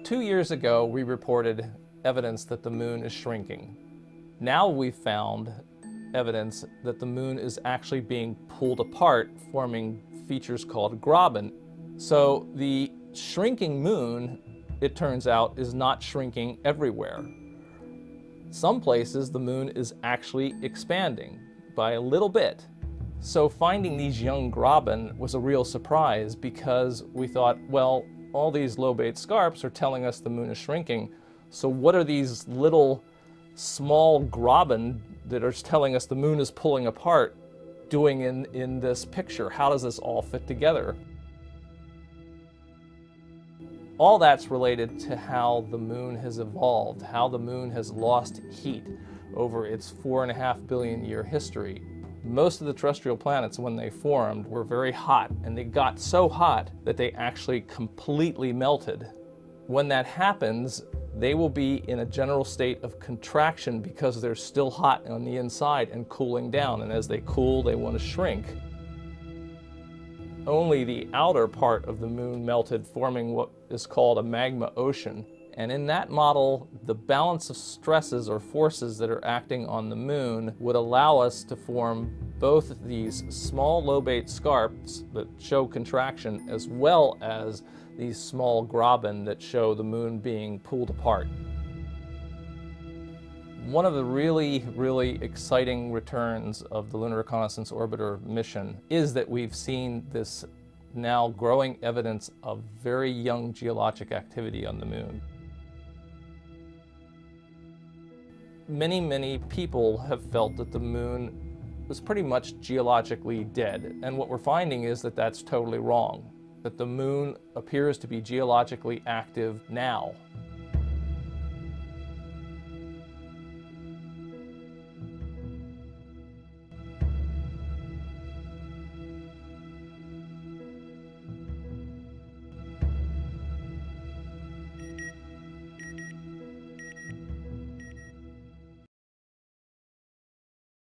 2 years ago, we reported evidence that the moon is shrinking. Now we've found evidence that the moon is actually being pulled apart, forming features called graben. So the shrinking moon, it turns out, is not shrinking everywhere. Some places the moon is actually expanding by a little bit. So finding these young graben was a real surprise, because we thought, well, all these lobate scarps are telling us the moon is shrinking. So what are these little small graben that are telling us the moon is pulling apart doing in this picture? How does this all fit together? All that's related to how the moon has evolved, how the moon has lost heat over its 4.5 billion year history. Most of the terrestrial planets, when they formed, were very hot, and they got so hot that they actually completely melted. When that happens, they will be in a general state of contraction because they're still hot on the inside and cooling down, and as they cool, they want to shrink. Only the outer part of the moon melted, forming what is called a magma ocean. And in that model, the balance of stresses or forces that are acting on the moon would allow us to form both these small lobate scarps that show contraction, as well as these small graben that show the moon being pulled apart. One of the really exciting returns of the Lunar Reconnaissance Orbiter mission is that we've seen this now growing evidence of very young geologic activity on the moon. Many people have felt that the moon was pretty much geologically dead, and what we're finding is that that's totally wrong, that the moon appears to be geologically active now.